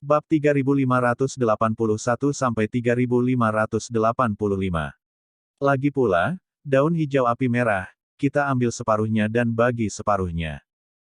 Bab 3581-3585. Lagi pula, daun hijau api merah, kita ambil separuhnya dan bagi separuhnya.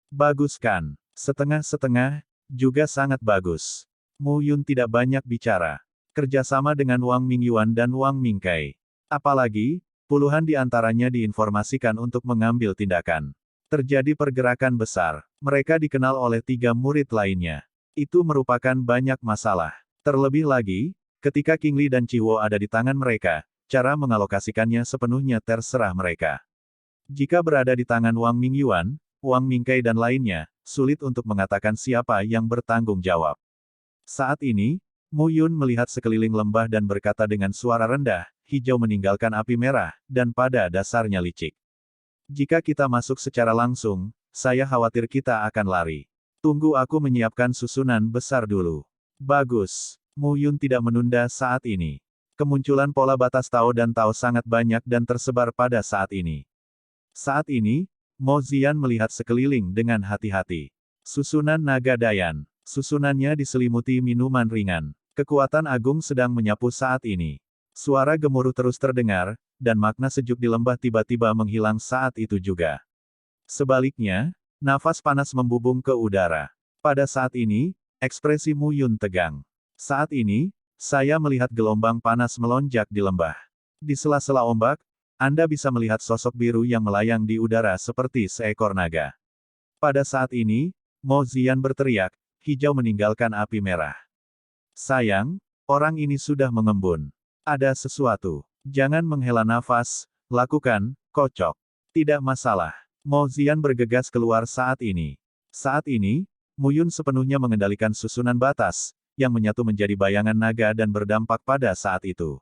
Bagus kan? Setengah-setengah, juga sangat bagus. Mu Yun tidak banyak bicara. Kerjasama dengan Wang Mingyuan dan Wang Mingkai. Apalagi, puluhan di antaranya diinformasikan untuk mengambil tindakan. Terjadi pergerakan besar. Mereka dikenal oleh 3 murid lainnya. Itu merupakan banyak masalah. Terlebih lagi, ketika King Li dan Chiwo ada di tangan mereka, cara mengalokasikannya sepenuhnya terserah mereka. Jika berada di tangan Wang Mingyuan, Wang Mingkai dan lainnya, sulit untuk mengatakan siapa yang bertanggung jawab. Saat ini, Mu Yun melihat sekeliling lembah dan berkata dengan suara rendah, hijau meninggalkan api merah, dan pada dasarnya licik. Jika kita masuk secara langsung, saya khawatir kita akan lari. Tunggu aku menyiapkan susunan besar dulu. Bagus. Mu Yun tidak menunda saat ini. Kemunculan pola batas Tao dan Tao sangat banyak dan tersebar pada saat ini. Saat ini, Mo Zian melihat sekeliling dengan hati-hati. Susunan naga Dayan. Susunannya diselimuti minuman ringan. Kekuatan agung sedang menyapu saat ini. Suara gemuruh terus terdengar, dan makna sejuk di lembah tiba-tiba menghilang saat itu juga. Sebaliknya, nafas panas membubung ke udara. Pada saat ini, ekspresi Mu Yun tegang. Saat ini, saya melihat gelombang panas melonjak di lembah. Di sela-sela ombak, Anda bisa melihat sosok biru yang melayang di udara seperti seekor naga. Pada saat ini, Mo Zian berteriak, hijau meninggalkan api merah. Sayang, orang ini sudah mengembun. Ada sesuatu. Jangan menghela nafas, lakukan, kocok. Tidak masalah. Mo Zian bergegas keluar saat ini. Saat ini, Mu Yun sepenuhnya mengendalikan susunan batas, yang menyatu menjadi bayangan naga dan berdampak pada saat itu.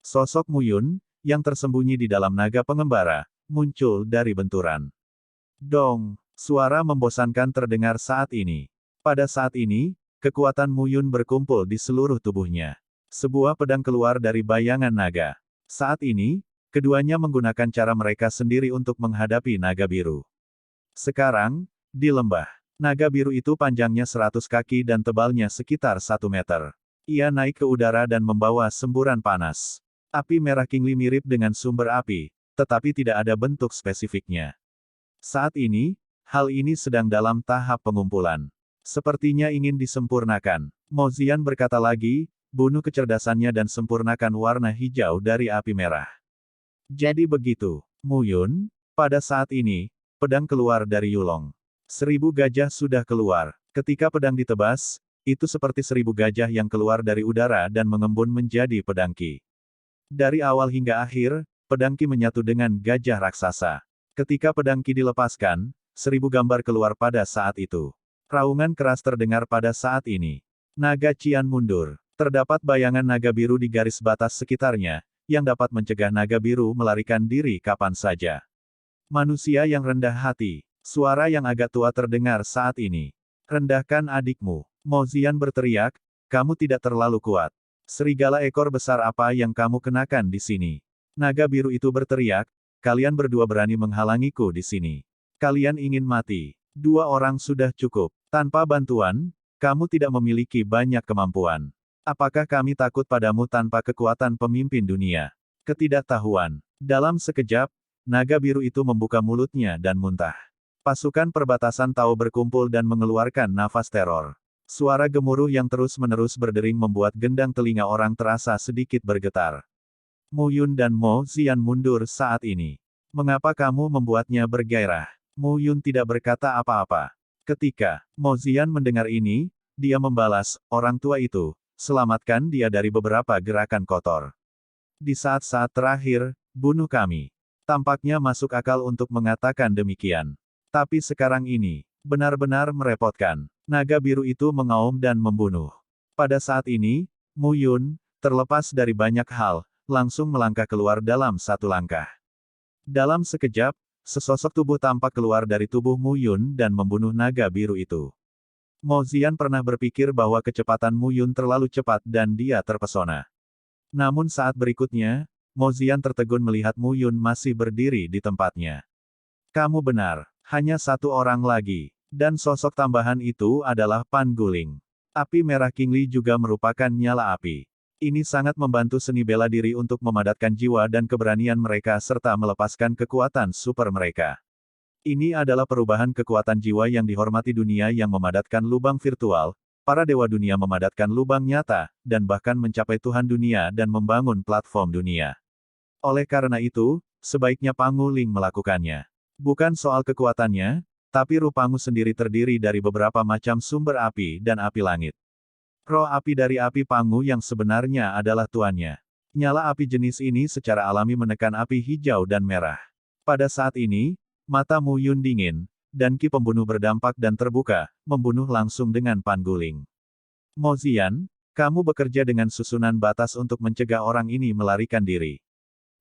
Sosok Mu Yun, yang tersembunyi di dalam naga pengembara, muncul dari benturan. Dong, suara membosankan terdengar saat ini. Pada saat ini, kekuatan Mu Yun berkumpul di seluruh tubuhnya. Sebuah pedang keluar dari bayangan naga. Saat ini, keduanya menggunakan cara mereka sendiri untuk menghadapi naga biru. Sekarang, di lembah, naga biru itu panjangnya 100 kaki dan tebalnya sekitar 1 meter. Ia naik ke udara dan membawa semburan panas. Api merah King Li mirip dengan sumber api, tetapi tidak ada bentuk spesifiknya. Saat ini, hal ini sedang dalam tahap pengumpulan. Sepertinya ingin disempurnakan. Mo Zian berkata lagi, bunuh kecerdasannya dan sempurnakan warna hijau dari api merah. Jadi begitu, Mu Yun, pada saat ini, pedang keluar dari Yulong. 1000 gajah sudah keluar. Ketika pedang ditebas, itu seperti 1000 gajah yang keluar dari udara dan mengembun menjadi pedang Qi. Dari awal hingga akhir, pedang Qi menyatu dengan gajah raksasa. Ketika pedang Qi dilepaskan, 1000 gambar keluar pada saat itu. Raungan keras terdengar pada saat ini. Naga Qian mundur. Terdapat bayangan naga biru di garis batas sekitarnya, yang dapat mencegah naga biru melarikan diri kapan saja. Manusia yang rendah hati. Suara yang agak tua terdengar saat ini. Rendahkan adikmu. Mo Zian berteriak, kamu tidak terlalu kuat. Serigala ekor besar apa yang kamu kenakan di sini? Naga biru itu berteriak, kalian berdua berani menghalangiku di sini. Kalian ingin mati. 2 orang sudah cukup. Tanpa bantuan, kamu tidak memiliki banyak kemampuan. Apakah kami takut padamu tanpa kekuatan pemimpin dunia? Ketidaktahuan. Dalam sekejap, naga biru itu membuka mulutnya dan muntah. Pasukan perbatasan Tao berkumpul dan mengeluarkan nafas teror. Suara gemuruh yang terus-menerus berdering membuat gendang telinga orang terasa sedikit bergetar. Mu Yun dan Mo Zian mundur saat ini. Mengapa kamu membuatnya bergairah? Mu Yun tidak berkata apa-apa. Ketika Mo Zian mendengar ini, dia membalas, orang tua itu, selamatkan dia dari beberapa gerakan kotor. Di saat-saat terakhir, bunuh kami. Tampaknya masuk akal untuk mengatakan demikian. Tapi sekarang ini, benar-benar merepotkan. Naga biru itu mengaum dan membunuh. Pada saat ini, Mu Yun, terlepas dari banyak hal, langsung melangkah keluar dalam 1 langkah. Dalam sekejap, sesosok tubuh tampak keluar dari tubuh Mu Yun dan membunuh naga biru itu. Mo Zian pernah berpikir bahwa kecepatan Mu Yun terlalu cepat dan dia terpesona. Namun saat berikutnya, Mo Zian tertegun melihat Mu Yun masih berdiri di tempatnya. Kamu benar, hanya 1 orang lagi. Dan sosok tambahan itu adalah Pan Guling. Api merah Kingli juga merupakan nyala api. Ini sangat membantu seni bela diri untuk memadatkan jiwa dan keberanian mereka serta melepaskan kekuatan super mereka. Ini adalah perubahan kekuatan jiwa yang dihormati dunia yang memadatkan lubang virtual, para dewa dunia memadatkan lubang nyata, dan bahkan mencapai Tuhan dunia dan membangun platform dunia. Oleh karena itu, sebaiknya Pangu Ling melakukannya. Bukan soal kekuatannya, tapi Ruh Pangu sendiri terdiri dari beberapa macam sumber api dan api langit. Roh api dari api Pangu yang sebenarnya adalah tuannya. Nyala api jenis ini secara alami menekan api hijau dan merah. Pada saat ini, mata Mu Yun dingin, dan ki pembunuh berdampak dan terbuka, membunuh langsung dengan panguling. Mo Ziyan, kamu bekerja dengan susunan batas untuk mencegah orang ini melarikan diri.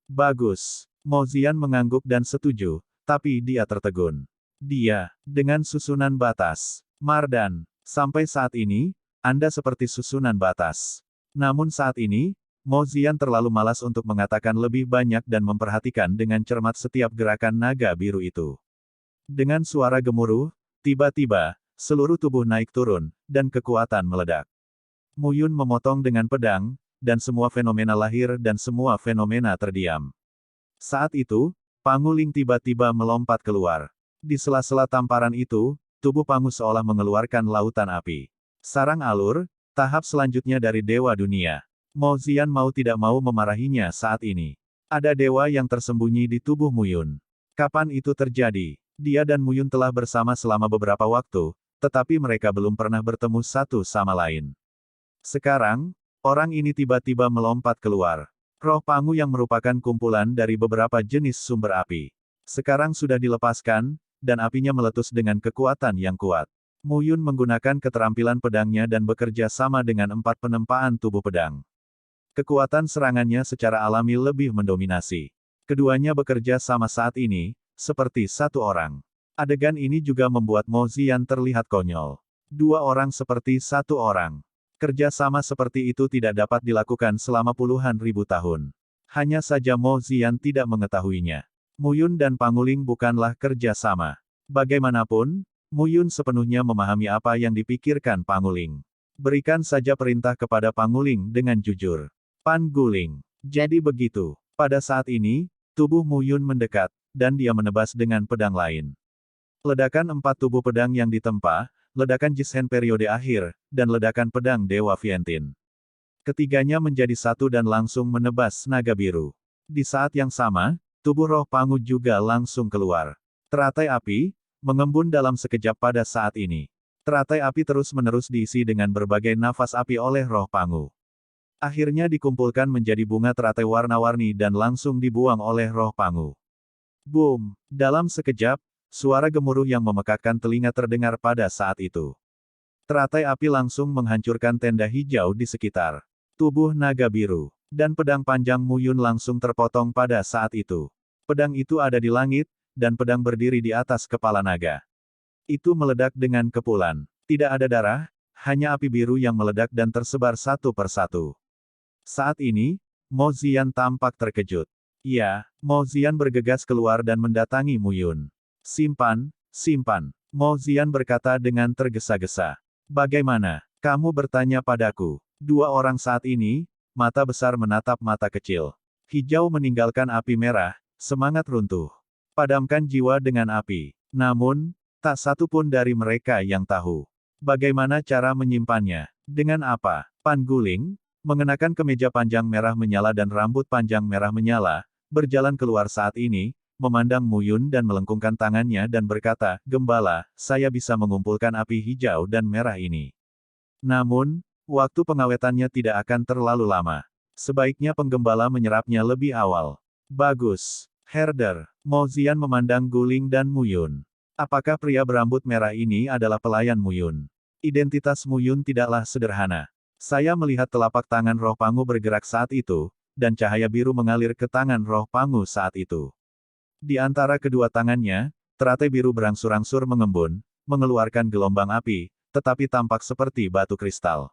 Bagus. Mo Ziyan mengangguk dan setuju, tapi dia tertegun. Dia, dengan susunan batas. Mardan, sampai saat ini, Anda seperti susunan batas. Namun saat ini, Mo Ziyan terlalu malas untuk mengatakan lebih banyak dan memperhatikan dengan cermat setiap gerakan naga biru itu. Dengan suara gemuruh, tiba-tiba, seluruh tubuh naik turun, dan kekuatan meledak. Mu Yun memotong dengan pedang, dan semua fenomena lahir dan semua fenomena terdiam. Saat itu, Pangu Ling tiba-tiba melompat keluar. Di sela-sela tamparan itu, tubuh Pangu seolah mengeluarkan lautan api. Sarang alur, tahap selanjutnya dari Dewa Dunia. Mo Ziyan mau tidak mau memarahinya saat ini. Ada dewa yang tersembunyi di tubuh Mu Yun. Kapan itu terjadi? Dia dan Mu Yun telah bersama selama beberapa waktu, tetapi mereka belum pernah bertemu satu sama lain. Sekarang, orang ini tiba-tiba melompat keluar. Roh Pangu yang merupakan kumpulan dari beberapa jenis sumber api. Sekarang sudah dilepaskan, dan apinya meletus dengan kekuatan yang kuat. Mu Yun menggunakan keterampilan pedangnya dan bekerja sama dengan 4 penempaan tubuh pedang. Kekuatan serangannya secara alami lebih mendominasi. Keduanya bekerja sama saat ini, seperti satu orang. Adegan ini juga membuat Mo Ziyan terlihat konyol. Dua orang seperti satu orang. Kerja sama seperti itu tidak dapat dilakukan selama puluhan ribu tahun. Hanya saja Mo Ziyan tidak mengetahuinya. Mu Yun dan Panguling bukanlah kerja sama. Bagaimanapun, Mu Yun sepenuhnya memahami apa yang dipikirkan Panguling. Berikan saja perintah kepada Panguling dengan jujur. Panguling. Jadi begitu. Pada saat ini, tubuh Mu Yun mendekat, dan dia menebas dengan pedang lain. Ledakan 4 tubuh pedang yang ditempa, ledakan Jisen periode akhir, dan ledakan pedang Dewa Vientin. Ketiganya menjadi satu dan langsung menebas naga biru. Di saat yang sama, tubuh roh Pangu juga langsung keluar. Teratai api, mengembun dalam sekejap pada saat ini. Teratai api terus-menerus diisi dengan berbagai nafas api oleh roh Pangu. Akhirnya dikumpulkan menjadi bunga teratai warna-warni dan langsung dibuang oleh roh Pangu. Boom! Dalam sekejap, suara gemuruh yang memekakkan telinga terdengar pada saat itu. Teratai api langsung menghancurkan tenda hijau di sekitar. Tubuh naga biru dan pedang panjang Mu Yun langsung terpotong pada saat itu. Pedang itu ada di langit, dan pedang berdiri di atas kepala naga. Itu meledak dengan kepulan. Tidak ada darah, hanya api biru yang meledak dan tersebar satu persatu. Saat ini, Mo Ziyan tampak terkejut. Iya, Mo Ziyan bergegas keluar dan mendatangi Mu Yun. Simpan, simpan. Mo Ziyan berkata dengan tergesa-gesa. Bagaimana? Kamu bertanya padaku. Dua orang saat ini, mata besar menatap mata kecil. Hijau meninggalkan api merah, semangat runtuh. Padamkan jiwa dengan api. Namun, tak satu pun dari mereka yang tahu. Bagaimana cara menyimpannya? Dengan apa? Panguling, mengenakan kemeja panjang merah menyala dan rambut panjang merah menyala, berjalan keluar saat ini, memandang Mu Yun dan melengkungkan tangannya dan berkata, Gembala, saya bisa mengumpulkan api hijau dan merah ini. Namun, waktu pengawetannya tidak akan terlalu lama. Sebaiknya penggembala menyerapnya lebih awal. Bagus. Herder. Mo Ziyan memandang Guling dan Mu Yun. Apakah pria berambut merah ini adalah pelayan Mu Yun? Identitas Mu Yun tidaklah sederhana. Saya melihat telapak tangan roh Pangu bergerak saat itu, dan cahaya biru mengalir ke tangan roh Pangu saat itu. Di antara kedua tangannya, teratai biru berangsur-angsur mengembun, mengeluarkan gelombang api, tetapi tampak seperti batu kristal.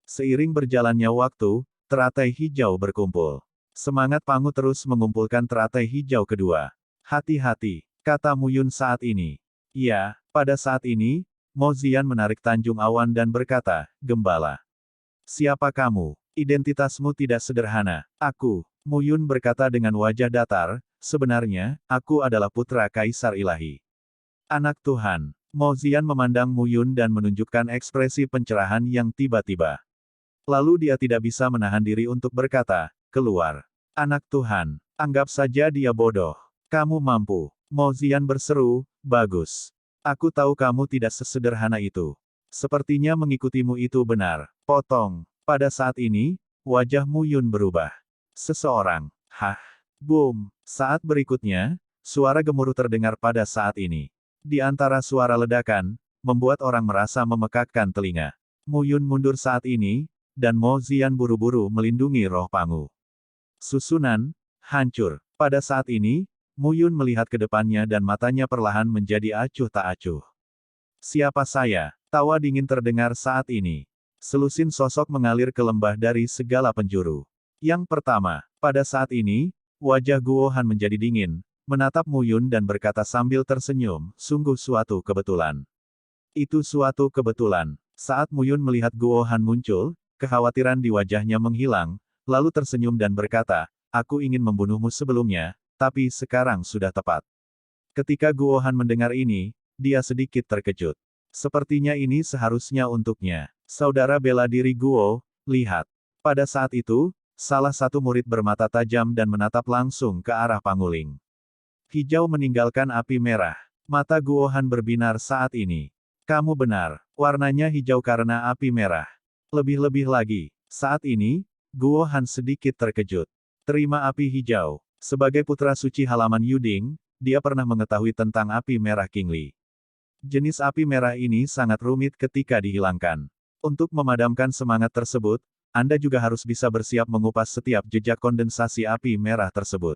Seiring berjalannya waktu, teratai hijau berkumpul. Semangat Pangu terus mengumpulkan teratai hijau kedua. Hati-hati, kata Mu Yun saat ini. Iya, pada saat ini, Mo Ziyan menarik Tanjung Awan dan berkata, "Gembala. Siapa kamu? Identitasmu tidak sederhana." "Aku," Mu Yun berkata dengan wajah datar, "sebenarnya, aku adalah putra Kaisar Ilahi. Anak Tuhan." Mo Ziyan memandang Mu Yun dan menunjukkan ekspresi pencerahan yang tiba-tiba. Lalu dia tidak bisa menahan diri untuk berkata, "Keluar. Anak Tuhan. Anggap saja dia bodoh. Kamu mampu." Mo Ziyan berseru, "Bagus. Aku tahu kamu tidak sesederhana itu. Sepertinya mengikutimu itu benar." Potong. Pada saat ini, wajah Mu Yun berubah. Seseorang. Hah? Boom. Saat berikutnya, suara gemuruh terdengar pada saat ini. Di antara suara ledakan, membuat orang merasa memekakkan telinga. Mu Yun mundur saat ini, dan Mo Ziyan buru-buru melindungi roh Pangu. Susunan, hancur. Pada saat ini, Mu Yun melihat ke depannya dan matanya perlahan menjadi acuh tak acuh. "Siapa saya?" Tawa dingin terdengar saat ini. Selusin sosok mengalir ke lembah dari segala penjuru. Yang pertama, pada saat ini, wajah Guo Han menjadi dingin, menatap Mu Yun dan berkata sambil tersenyum, "Sungguh suatu kebetulan." Itu suatu kebetulan. Saat Mu Yun melihat Guo Han muncul, kekhawatiran di wajahnya menghilang, lalu tersenyum dan berkata, "Aku ingin membunuhmu sebelumnya, tapi sekarang sudah tepat." Ketika Guo Han mendengar ini, dia sedikit terkejut. Sepertinya ini seharusnya untuknya. "Saudara bela diri Guo, lihat." Pada saat itu, salah satu murid bermata tajam dan menatap langsung ke arah Panguling. Hijau meninggalkan api merah. Mata Guo Han berbinar saat ini. "Kamu benar. Warnanya hijau karena api merah." Lebih-lebih lagi, saat ini, Guo Han sedikit terkejut. Terima api hijau. Sebagai putra suci halaman Yuding, dia pernah mengetahui tentang api merah Qingli. Jenis api merah ini sangat rumit ketika dihilangkan. Untuk memadamkan semangat tersebut, Anda juga harus bisa bersiap mengupas setiap jejak kondensasi api merah tersebut.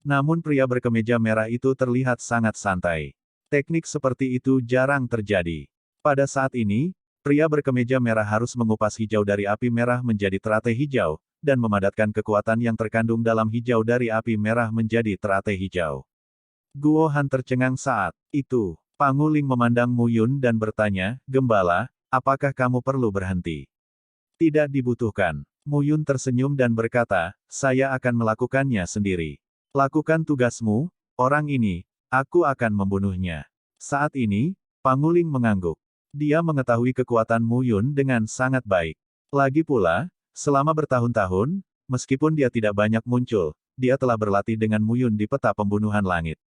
Namun pria berkemeja merah itu terlihat sangat santai. Teknik seperti itu jarang terjadi. Pada saat ini, pria berkemeja merah harus mengupas hijau dari api merah menjadi teratai hijau, dan memadatkan kekuatan yang terkandung dalam hijau dari api merah menjadi teratai hijau. Guo Han tercengang saat itu. Panguling memandang Mu Yun dan bertanya, "Gembala, apakah kamu perlu berhenti?" "Tidak dibutuhkan." Mu Yun tersenyum dan berkata, "Saya akan melakukannya sendiri." "Lakukan tugasmu, orang ini, aku akan membunuhnya." Saat ini, Panguling mengangguk. Dia mengetahui kekuatan Mu Yun dengan sangat baik. Lagi pula, selama bertahun-tahun, meskipun dia tidak banyak muncul, dia telah berlatih dengan Mu Yun di peta pembunuhan langit.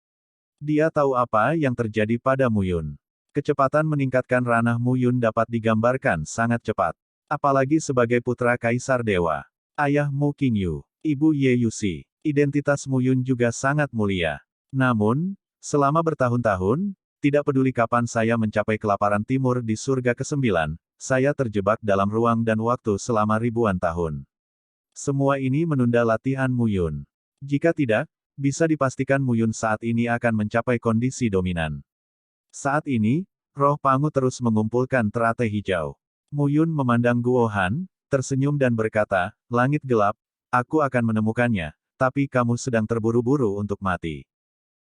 Dia tahu apa yang terjadi pada Mu Yun. Kecepatan meningkatkan ranah Mu Yun dapat digambarkan sangat cepat. Apalagi sebagai putra Kaisar Dewa. Ayah Mu Qingyu, Ibu Ye Yuxi. Identitas Mu Yun juga sangat mulia. Namun, selama bertahun-tahun, tidak peduli kapan saya mencapai kelaparan timur di surga ke-9, saya terjebak dalam ruang dan waktu selama ribuan tahun. Semua ini menunda latihan Mu Yun. Jika tidak, bisa dipastikan Mu Yun saat ini akan mencapai kondisi dominan. Saat ini, roh Pangu terus mengumpulkan teratai hijau. Mu Yun memandang Guo Han, tersenyum dan berkata, "Langit gelap, aku akan menemukannya, tapi kamu sedang terburu-buru untuk mati.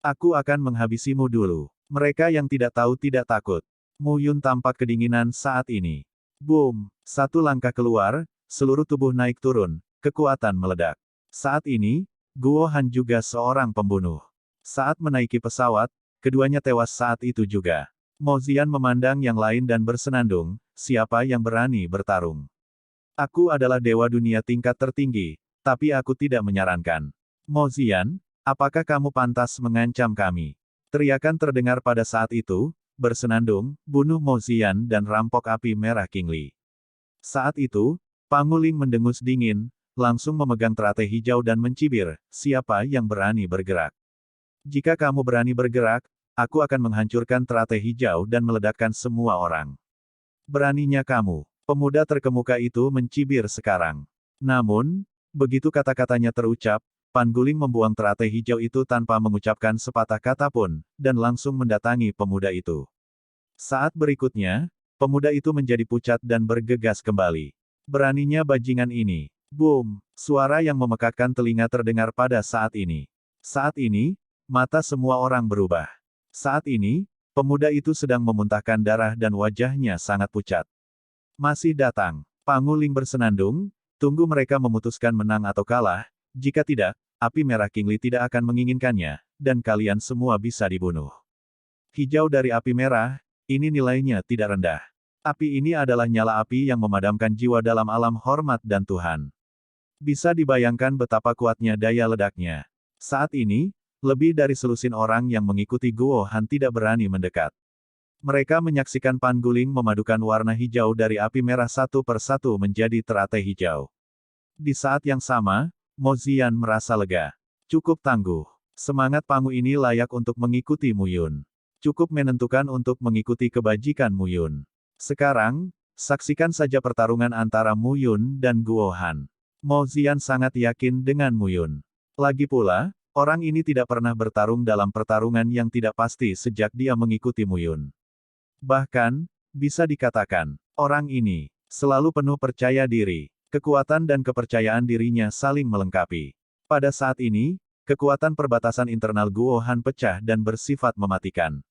Aku akan menghabisimu dulu." Mereka yang tidak tahu tidak takut. Mu Yun tampak kedinginan saat ini. Boom! Satu langkah keluar, seluruh tubuh naik turun, kekuatan meledak. Saat ini, Guo Han juga seorang pembunuh. Saat menaiki pesawat, keduanya tewas saat itu juga. Mo Ziyan memandang yang lain dan bersenandung, "Siapa yang berani bertarung? Aku adalah dewa dunia tingkat tertinggi, tapi aku tidak menyarankan." "Mo Ziyan, apakah kamu pantas mengancam kami?" Teriakan terdengar pada saat itu, "Bersenandung, bunuh Mo Ziyan dan rampok api merah Qingli." Saat itu, Panguling mendengus dingin, langsung memegang teratai hijau dan mencibir, "Siapa yang berani bergerak? Jika kamu berani bergerak, aku akan menghancurkan teratai hijau dan meledakkan semua orang." "Beraninya kamu." Pemuda terkemuka itu mencibir sekarang. Namun, begitu kata-katanya terucap, Panguling membuang teratai hijau itu tanpa mengucapkan sepatah kata pun, dan langsung mendatangi pemuda itu. Saat berikutnya, pemuda itu menjadi pucat dan bergegas kembali. Beraninya bajingan ini. Boom! Suara yang memekakkan telinga terdengar pada saat ini. Saat ini, mata semua orang berubah. Saat ini, Pemuda itu sedang memuntahkan darah dan wajahnya sangat pucat. Masih datang. Panguling bersenandung, tunggu mereka memutuskan menang atau kalah, jika tidak, api merah Kingli tidak akan menginginkannya, dan kalian semua bisa dibunuh. Hijau dari api merah, ini nilainya tidak rendah. Api ini adalah nyala api yang memadamkan jiwa dalam alam hormat dan Tuhan. Bisa dibayangkan betapa kuatnya daya ledaknya. Saat ini, lebih dari selusin orang yang mengikuti Guo Han tidak berani mendekat. Mereka menyaksikan Panguling memadukan warna hijau dari api merah satu persatu menjadi teratai hijau. Di saat yang sama, Mo Ziyan merasa lega. Cukup tangguh. Semangat Pangu ini layak untuk mengikuti Mu Yun. Cukup menentukan untuk mengikuti kebajikan Mu Yun. Sekarang, saksikan saja pertarungan antara Mu Yun dan Guo Han. Mo Ziyan sangat yakin dengan Mu Yun. Lagi pula, orang ini tidak pernah bertarung dalam pertarungan yang tidak pasti sejak dia mengikuti Mu Yun. Bahkan, bisa dikatakan, orang ini selalu penuh percaya diri. Kekuatan dan kepercayaan dirinya saling melengkapi. Pada saat ini, kekuatan perbatasan internal Guo Han pecah dan bersifat mematikan.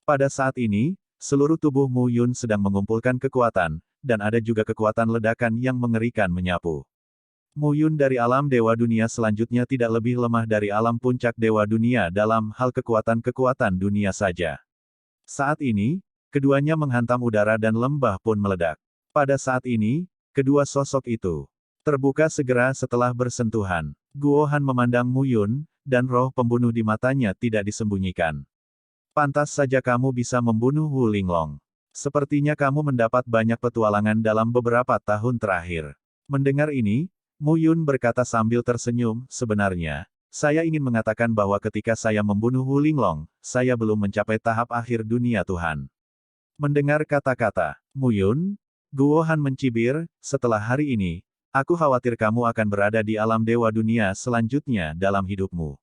Pada saat ini, seluruh tubuh Mu Yun sedang mengumpulkan kekuatan, dan ada juga kekuatan ledakan yang mengerikan menyapu. Mu Yun dari alam Dewa Dunia selanjutnya tidak lebih lemah dari alam puncak Dewa Dunia dalam hal kekuatan-kekuatan dunia saja. Saat ini, keduanya menghantam udara dan lembah pun meledak. Pada saat ini, kedua sosok itu terbuka segera setelah bersentuhan. Guo Han memandang Mu Yun, dan roh pembunuh di matanya tidak disembunyikan. Pantas saja kamu bisa membunuh Wu Linglong. Sepertinya kamu mendapat banyak petualangan dalam beberapa tahun terakhir. Mendengar ini, Mu Yun berkata sambil tersenyum, sebenarnya, saya ingin mengatakan bahwa ketika saya membunuh Wu Linglong, saya belum mencapai tahap akhir dunia Tuhan. Mendengar kata-kata Mu Yun, Guo Han mencibir, setelah hari ini, aku khawatir kamu akan berada di alam Dewa Dunia selanjutnya dalam hidupmu.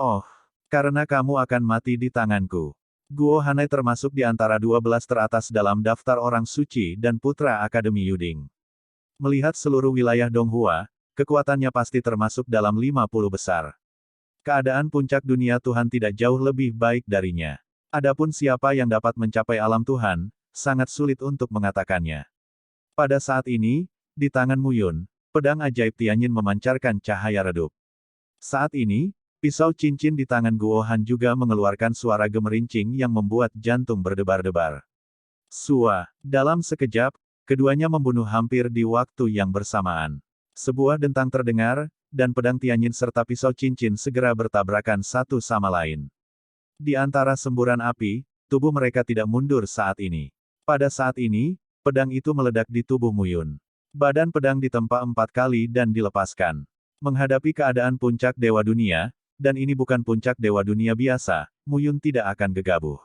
Oh, karena kamu akan mati di tanganku. Guo Hanai termasuk di antara 12 teratas dalam daftar orang suci dan putra Akademi Yuding. Melihat seluruh wilayah Donghua, kekuatannya pasti termasuk dalam 50 besar. Keadaan puncak dunia Tuhan tidak jauh lebih baik darinya. Adapun siapa yang dapat mencapai alam Tuhan, sangat sulit untuk mengatakannya. Pada saat ini, di tangan Mu Yun, pedang ajaib Tianyin memancarkan cahaya redup. Saat ini, pisau cincin di tangan Guo Han juga mengeluarkan suara gemerincing yang membuat jantung berdebar-debar. Sua, dalam sekejap, keduanya membunuh hampir di waktu yang bersamaan. Sebuah dentang terdengar, dan pedang Tianyin serta pisau cincin segera bertabrakan satu sama lain. Di antara semburan api, tubuh mereka tidak mundur saat ini. Pada saat ini, pedang itu meledak di tubuh Mu Yun. Badan pedang ditempa 4 kali dan dilepaskan. Menghadapi keadaan puncak Dewa Dunia, dan ini bukan puncak Dewa Dunia biasa, Mu Yun tidak akan gegabah.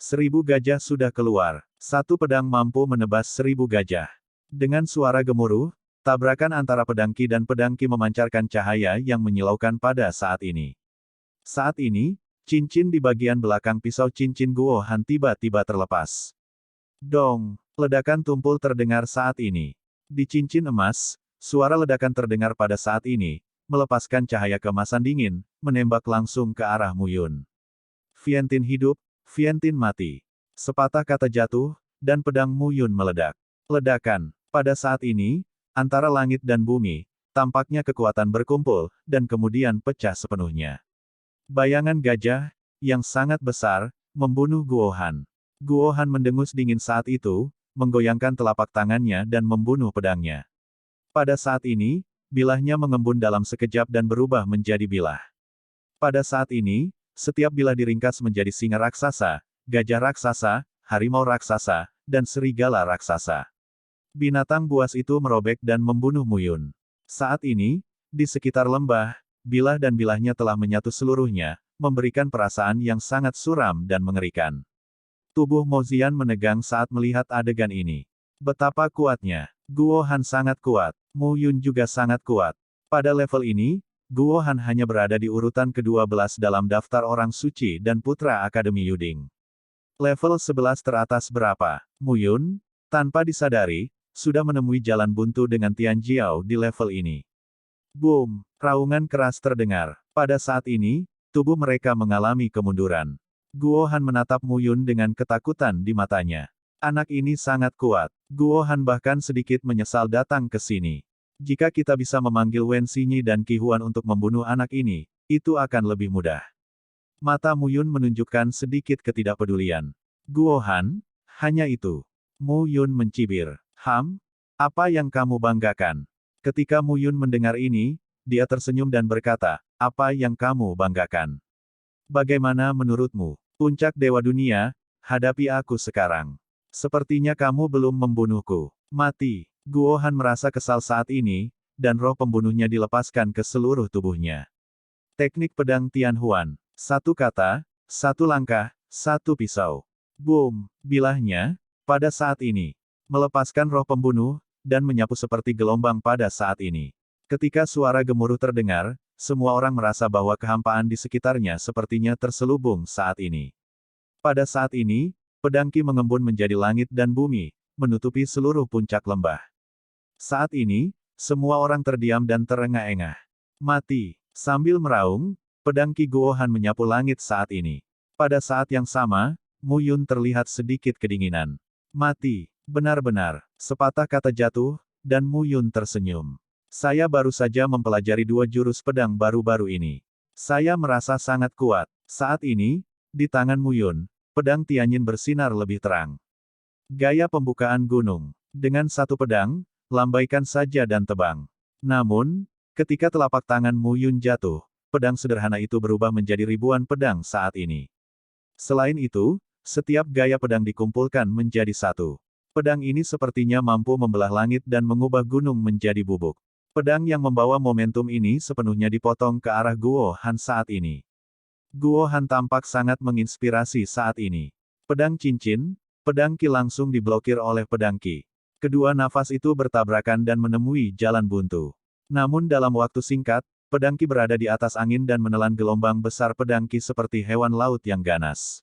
1000 gajah sudah keluar. Satu pedang mampu menebas 1000 gajah. Dengan suara gemuruh, tabrakan antara pedang Qi dan pedang Qi memancarkan cahaya yang menyilaukan pada saat ini. Saat ini, cincin di bagian belakang pisau cincin Guo Han tiba-tiba terlepas. Dong! Ledakan tumpul terdengar saat ini. Di cincin emas, suara ledakan terdengar pada saat ini, melepaskan cahaya keemasan dingin, menembak langsung ke arah Mu Yun. Viantin hidup, Viantin mati. Sepatah kata jatuh, dan pedang Mu Yun meledak. Ledakan. Pada saat ini, antara langit dan bumi, tampaknya kekuatan berkumpul, dan kemudian pecah sepenuhnya. Bayangan gajah, yang sangat besar, membunuh Guo Han. Guo Han mendengus dingin saat itu, menggoyangkan telapak tangannya dan membunuh pedangnya. Pada saat ini, bilahnya mengembun dalam sekejap dan berubah menjadi bilah. Pada saat ini, setiap bilah diringkas menjadi singa raksasa, gajah raksasa, harimau raksasa, dan serigala raksasa. Binatang buas itu merobek dan membunuh Mu Yun. Saat ini, di sekitar lembah, bilah dan bilahnya telah menyatu seluruhnya, memberikan perasaan yang sangat suram dan mengerikan. Tubuh Mo Ziyan menegang saat melihat adegan ini. Betapa kuatnya. Guo Han sangat kuat. Mu Yun juga sangat kuat. Pada level ini, Guo Han hanya berada di urutan ke-12 dalam daftar orang suci dan putra Akademi Yuding. Level 11 teratas berapa? Mu Yun, tanpa disadari, sudah menemui jalan buntu dengan Tian Jiao di level ini. Boom! Raungan keras terdengar. Pada saat ini, tubuh mereka mengalami kemunduran. Guo Han menatap Mu Yun dengan ketakutan di matanya. Anak ini sangat kuat. Guo Han bahkan sedikit menyesal datang ke sini. Jika kita bisa memanggil Wen Xinyi dan Qi Huan untuk membunuh anak ini, itu akan lebih mudah. Mata Mu Yun menunjukkan sedikit ketidakpedulian. Guo Han, hanya itu. Mu Yun mencibir. Apa yang kamu banggakan? Ketika Mu Yun mendengar ini, dia tersenyum dan berkata, apa yang kamu banggakan? Bagaimana menurutmu? Puncak Dewa Dunia, hadapi aku sekarang. Sepertinya kamu belum membunuhku. Mati. Guo Han merasa kesal saat ini, dan roh pembunuhnya dilepaskan ke seluruh tubuhnya. Teknik pedang Tianhuan. Satu kata, satu langkah, satu pisau. Boom. Bilahnya, pada saat ini. Melepaskan roh pembunuh, dan menyapu seperti gelombang pada saat ini. Ketika suara gemuruh terdengar, semua orang merasa bahwa kehampaan di sekitarnya sepertinya terselubung saat ini. Pada saat ini, pedang Qi mengembun menjadi langit dan bumi, menutupi seluruh puncak lembah. Saat ini, semua orang terdiam dan terengah-engah. Mati. Sambil meraung, pedang Qi Guo Han menyapu langit saat ini. Pada saat yang sama, Mu Yun terlihat sedikit kedinginan. Mati. Benar-benar. Sepatah kata jatuh, dan Mu Yun tersenyum. Saya baru saja mempelajari dua jurus pedang baru-baru ini. Saya merasa sangat kuat. Saat ini, di tangan Mu Yun, pedang Tianyin bersinar lebih terang. Gaya pembukaan gunung. Dengan satu pedang, lambaikan saja dan tebang. Namun, ketika telapak tangan Mu Yun jatuh, pedang sederhana itu berubah menjadi ribuan pedang saat ini. Selain itu, setiap gaya pedang dikumpulkan menjadi satu. Pedang ini sepertinya mampu membelah langit dan mengubah gunung menjadi bubuk. Pedang yang membawa momentum ini sepenuhnya dipotong ke arah Guo Han saat ini. Guo Han tampak sangat menginspirasi saat ini. Pedang cincin, pedang Qi langsung diblokir oleh pedang Qi. Kedua nafas itu bertabrakan dan menemui jalan buntu. Namun dalam waktu singkat, pedang Qi berada di atas angin dan menelan gelombang besar pedang Qi seperti hewan laut yang ganas.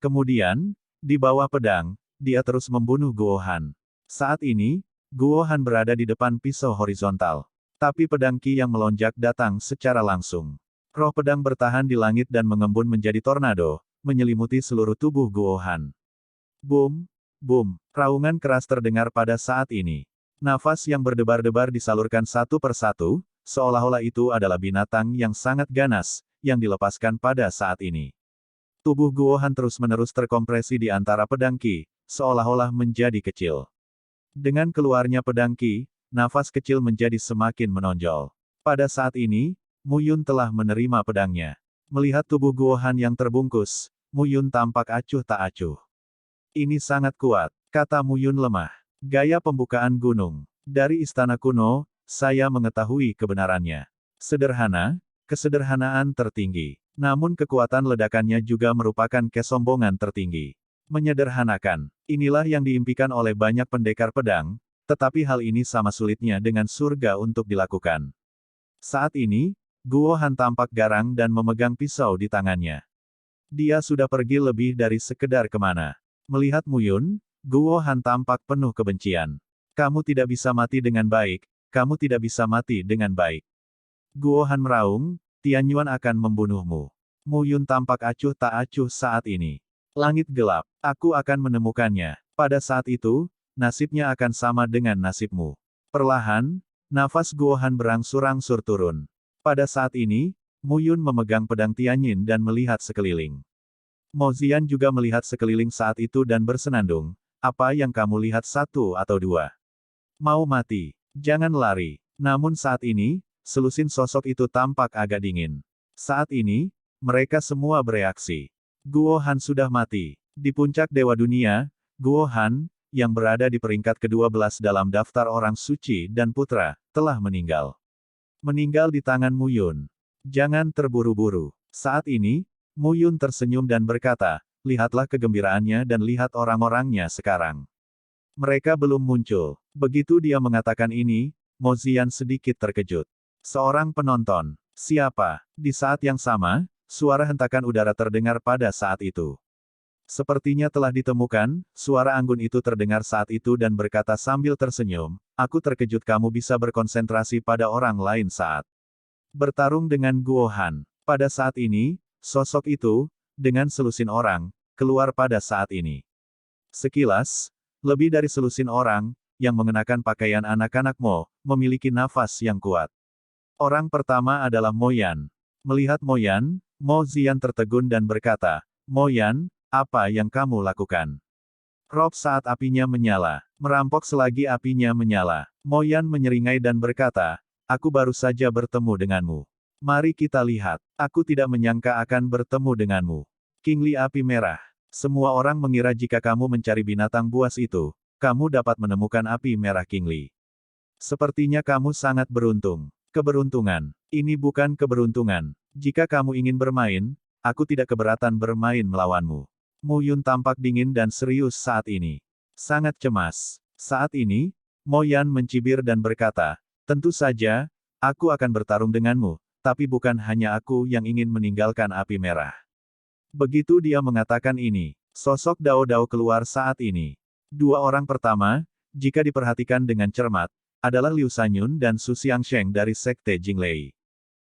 Kemudian, di bawah pedang, dia terus membunuh Guo Han. Saat ini, Guo Han berada di depan pisau horizontal. Tapi pedang Qi yang melonjak datang secara langsung. Roh pedang bertahan di langit dan mengembun menjadi tornado, menyelimuti seluruh tubuh Guo Han. Boom, boom, raungan keras terdengar pada saat ini. Nafas yang berdebar-debar disalurkan satu persatu, seolah-olah itu adalah binatang yang sangat ganas, yang dilepaskan pada saat ini. Tubuh Guo Han terus-menerus terkompresi di antara pedang Qi, seolah-olah menjadi kecil. Dengan keluarnya pedang Qi, nafas kecil menjadi semakin menonjol. Pada saat ini, Mu Yun telah menerima pedangnya. Melihat tubuh Guo Han yang terbungkus, Mu Yun tampak acuh tak acuh. Ini sangat kuat, kata Mu Yun lemah. Gaya pembukaan gunung. Dari istana kuno, saya mengetahui kebenarannya. Sederhana, kesederhanaan tertinggi. Namun kekuatan ledakannya juga merupakan kesombongan tertinggi. Menyederhanakan. Inilah yang diimpikan oleh banyak pendekar pedang, tetapi hal ini sama sulitnya dengan surga untuk dilakukan. Saat ini, Guo Han tampak garang dan memegang pisau di tangannya. Dia sudah pergi lebih dari sekedar kemana. Melihat Mu Yun, Guo Han tampak penuh kebencian. Kamu tidak bisa mati dengan baik, kamu tidak bisa mati dengan baik. Guo Han meraung, Tianyuan akan membunuhmu. Mu Yun tampak acuh tak acuh saat ini. Langit gelap, aku akan menemukannya. Pada saat itu, nasibnya akan sama dengan nasibmu. Perlahan, nafas Guo Han berangsur-angsur turun. Pada saat ini, Mu Yun memegang pedang Tianyin dan melihat sekeliling. Mo Zian juga melihat sekeliling saat itu dan bersenandung, apa yang kamu lihat satu atau dua? Mau mati? Jangan lari. Namun saat ini, selusin sosok itu tampak agak dingin. Saat ini, mereka semua bereaksi. Guo Han sudah mati. Di puncak Dewa Dunia, Guo Han, yang berada di peringkat ke-12 dalam daftar orang suci dan putra, telah meninggal. Meninggal di tangan Mu Yun. Jangan terburu-buru. Saat ini, Mu Yun tersenyum dan berkata, lihatlah kegembiraannya dan lihat orang-orangnya sekarang. Mereka belum muncul. Begitu dia mengatakan ini, Mo Zian sedikit terkejut. Seorang penonton. Siapa? Di saat yang sama, suara hentakan udara terdengar pada saat itu. Sepertinya telah ditemukan, suara anggun itu terdengar saat itu dan berkata sambil tersenyum, aku terkejut kamu bisa berkonsentrasi pada orang lain saat bertarung dengan Guo Han. Pada saat ini, sosok itu, dengan selusin orang, keluar pada saat ini. Sekilas, lebih dari selusin orang, yang mengenakan pakaian anak-anak Mo, memiliki nafas yang kuat. Orang pertama adalah Mo Yan. Melihat Mo Yan, Mo Ziyan tertegun dan berkata, Mo Yan, apa yang kamu lakukan? Rob saat apinya menyala, merampok selagi apinya menyala. Mo Yan menyeringai dan berkata, aku baru saja bertemu denganmu. Mari kita lihat, aku tidak menyangka akan bertemu denganmu. King Li Api Merah. Semua orang mengira jika kamu mencari binatang buas itu, kamu dapat menemukan api merah King Li. Sepertinya kamu sangat beruntung. Keberuntungan. Ini bukan keberuntungan. Jika kamu ingin bermain, aku tidak keberatan bermain melawanmu. Mo Yun tampak dingin dan serius saat ini. Sangat cemas. Saat ini, Mo Yan mencibir dan berkata, tentu saja, aku akan bertarung denganmu, tapi bukan hanya aku yang ingin meninggalkan api merah. Begitu dia mengatakan ini, sosok Dao Dao keluar saat ini. Dua orang pertama, jika diperhatikan dengan cermat, adalah Liu Sanyun dan Su Xiangsheng dari Sekte Jinglei.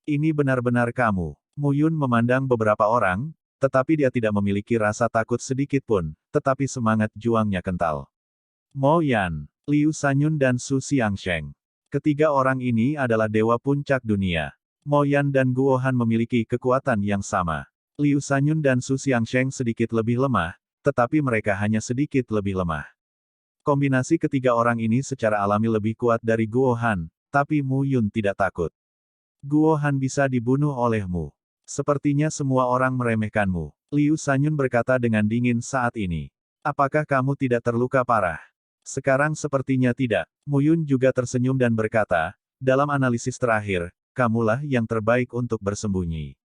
Ini benar-benar kamu. Mo Yun memandang beberapa orang, tetapi dia tidak memiliki rasa takut sedikit pun, tetapi semangat juangnya kental. Mo Yan, Liu Sanyun dan Su Xiangsheng. Ketiga orang ini adalah dewa puncak dunia. Mo Yan dan Guo Han memiliki kekuatan yang sama. Liu Sanyun dan Su Xiangsheng sedikit lebih lemah, tetapi mereka hanya sedikit lebih lemah. Kombinasi ketiga orang ini secara alami lebih kuat dari Guo Han, tapi Mo Yun tidak takut. Guo Han bisa dibunuh olehmu. Sepertinya semua orang meremehkanmu. Liu Sanyun berkata dengan dingin saat ini. Apakah kamu tidak terluka parah? Sekarang sepertinya tidak. Mo Yun juga tersenyum dan berkata, dalam analisis terakhir, kamulah yang terbaik untuk bersembunyi.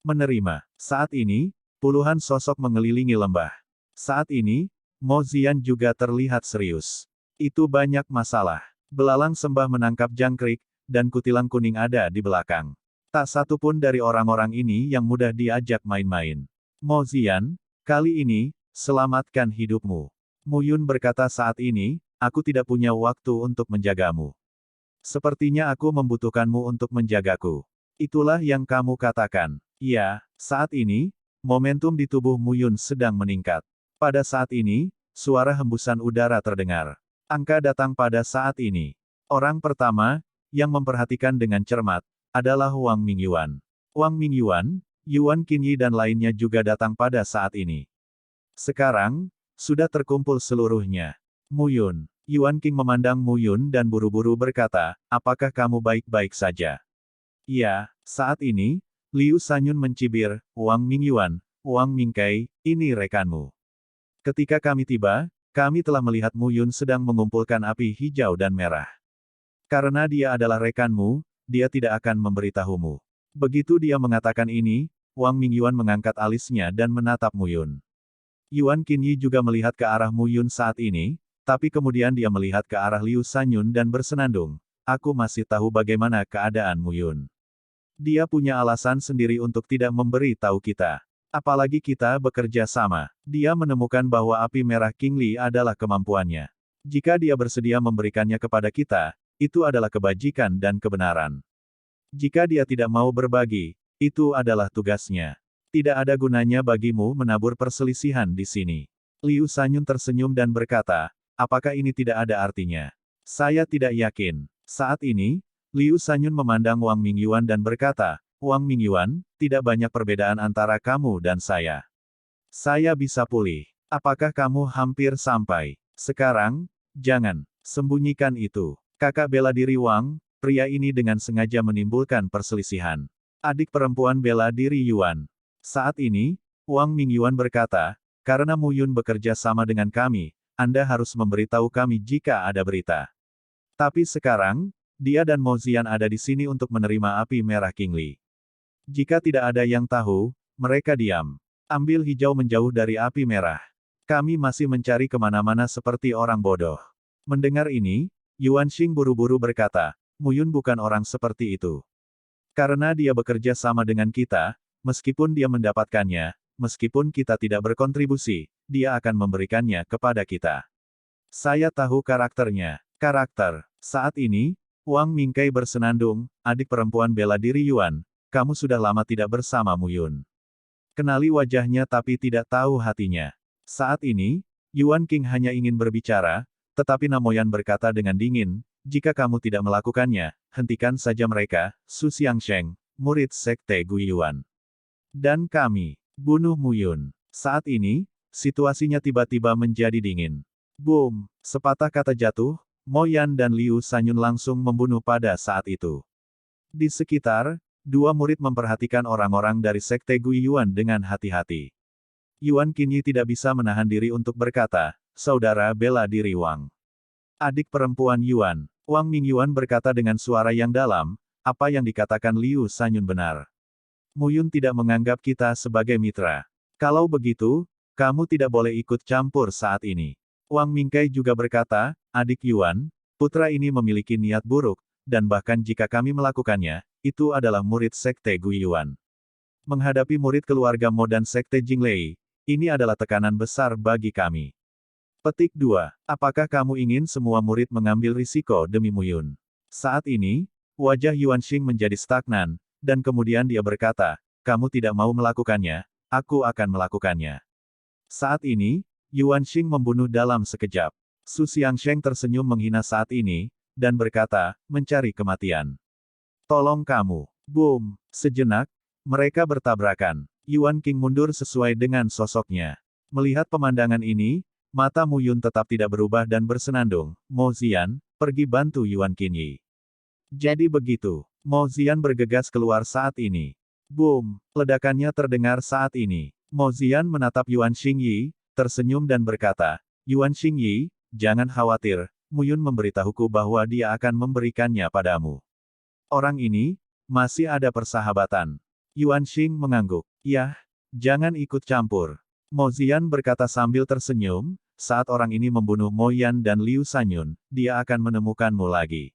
Menerima. Saat ini, puluhan sosok mengelilingi lembah. Saat ini, Mo Ziyan juga terlihat serius. Itu banyak masalah. Belalang sembah menangkap jangkrik, dan kutilang kuning ada di belakang. Tak satu pun dari orang-orang ini yang mudah diajak main-main. Mo Ziyan, kali ini, selamatkan hidupmu. Mo Yun berkata saat ini, aku tidak punya waktu untuk menjagamu. Sepertinya aku membutuhkanmu untuk menjagaku. Itulah yang kamu katakan. Ya, saat ini, momentum di tubuh Mo Yun sedang meningkat. Pada saat ini, suara hembusan udara terdengar. Angka datang pada saat ini. Orang pertama, yang memperhatikan dengan cermat, adalah Wang Mingyuan. Wang Mingyuan, Yuan Qinyi dan lainnya juga datang pada saat ini. Sekarang, sudah terkumpul seluruhnya. Mo Yun, Yuan Qing memandang Mo Yun dan buru-buru berkata, apakah kamu baik-baik saja? Ya, saat ini, Liu Sanyun mencibir, Wang Mingyuan, Wang Mingkai, ini rekanmu. Ketika kami tiba, kami telah melihat Mo Yun sedang mengumpulkan api hijau dan merah. Karena dia adalah rekanmu, dia tidak akan memberitahumu. Begitu dia mengatakan ini, Wang Mingyuan mengangkat alisnya dan menatap Mo Yun. Yuan Qinyi juga melihat ke arah Mo Yun saat ini, tapi kemudian dia melihat ke arah Liu Sanyun dan bersenandung. Aku masih tahu bagaimana keadaan Mo Yun. Dia punya alasan sendiri untuk tidak memberi tahu kita. Apalagi kita bekerja sama. Dia menemukan bahwa api merah King Li adalah kemampuannya. Jika dia bersedia memberikannya kepada kita, itu adalah kebajikan dan kebenaran. Jika dia tidak mau berbagi, itu adalah tugasnya. Tidak ada gunanya bagimu menabur perselisihan di sini. Liu Sanyun tersenyum dan berkata, apakah ini tidak ada artinya? Saya tidak yakin. Saat ini, Liu Sanyun memandang Wang Mingyuan dan berkata, Wang Mingyuan, tidak banyak perbedaan antara kamu dan saya. Saya bisa pulih. Apakah kamu hampir sampai? Sekarang, jangan. Sembunyikan itu. Kakak bela diri Wang, pria ini dengan sengaja menimbulkan perselisihan. Adik perempuan bela diri Yuan. Saat ini, Wang Mingyuan berkata, karena Mo Yun bekerja sama dengan kami, Anda harus memberitahu kami jika ada berita. Tapi sekarang, dia dan Mo Ziyan ada di sini untuk menerima api merah King Li. Jika tidak ada yang tahu, mereka diam. Ambil hijau menjauh dari api merah. Kami masih mencari kemana-mana seperti orang bodoh. Mendengar ini, Yuan Xing buru-buru berkata, Mo Yun bukan orang seperti itu. Karena dia bekerja sama dengan kita, meskipun dia mendapatkannya, meskipun kita tidak berkontribusi, dia akan memberikannya kepada kita. Saya tahu karakternya. Karakter. Saat ini, Wang Mingkai bersenandung, adik perempuan bela diri Yuan, kamu sudah lama tidak bersama Mo Yun. Kenali wajahnya tapi tidak tahu hatinya. Saat ini, Yuan King hanya ingin berbicara, tetapi Namoyan berkata dengan dingin, jika kamu tidak melakukannya, hentikan saja mereka, Su Xiangsheng, murid Sekte Guiyuan. Dan kami, bunuh Muyun. Saat ini, situasinya tiba-tiba menjadi dingin. Boom! Sepatah kata jatuh, Mo Yan dan Liu Sanyun langsung membunuh pada saat itu. Di sekitar, dua murid memperhatikan orang-orang dari Sekte Guiyuan dengan hati-hati. Yuan Qinyi tidak bisa menahan diri untuk berkata, saudara bela diri Wang. Adik perempuan Yuan, Wang Mingyuan berkata dengan suara yang dalam, apa yang dikatakan Liu Sanyun benar. Muyun tidak menganggap kita sebagai mitra. Kalau begitu, kamu tidak boleh ikut campur saat ini. Wang Mingkai juga berkata, adik Yuan, putra ini memiliki niat buruk, dan bahkan jika kami melakukannya, itu adalah murid Sekte Guiyuan. Menghadapi murid keluarga Mo dan Sekte Jinglei, ini adalah tekanan besar bagi kami. Petik 2. Apakah kamu ingin semua murid mengambil risiko demi Muyun? Saat ini, wajah Yuan Xing menjadi stagnan, dan kemudian dia berkata, kamu tidak mau melakukannya, aku akan melakukannya. Saat ini, Yuan Xing membunuh dalam sekejap. Su Xiangsheng tersenyum menghina saat ini, dan berkata, mencari kematian. Tolong kamu. Boom! Sejenak, mereka bertabrakan. Yuan King mundur sesuai dengan sosoknya. Melihat pemandangan ini, mata Muyun tetap tidak berubah dan bersenandung. Mo Zian, pergi bantu Yuan Qinyi. Jadi begitu. Mo Zian bergegas keluar saat ini. Boom! Ledakannya terdengar saat ini. Mo Zian menatap Yuan Xingyi, tersenyum dan berkata, Yuan Xingyi, jangan khawatir, Muyun memberitahuku bahwa dia akan memberikannya padamu. Orang ini, masih ada persahabatan. Yuan Xing mengangguk. Yah, jangan ikut campur. Mo Zian berkata sambil tersenyum, saat orang ini membunuh Mo Yan dan Liu Sanyun, dia akan menemukanmu lagi.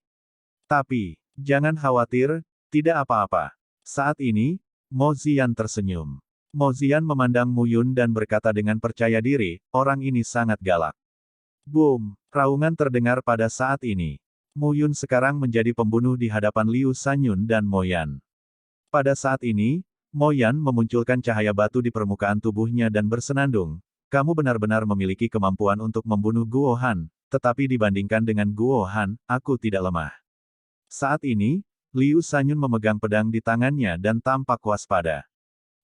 Tapi, jangan khawatir, tidak apa-apa. Saat ini, Mo Zian tersenyum. Mo Zian memandang Muyun dan berkata dengan percaya diri, orang ini sangat galak. Boom! Raungan terdengar pada saat ini. Muyun sekarang menjadi pembunuh di hadapan Liu Sanyun dan Mo Yan. Pada saat ini, Mo Yan memunculkan cahaya batu di permukaan tubuhnya dan bersenandung. Kamu benar-benar memiliki kemampuan untuk membunuh Guo Han, tetapi dibandingkan dengan Guo Han, aku tidak lemah. Saat ini, Liu Sanyun memegang pedang di tangannya dan tampak waspada.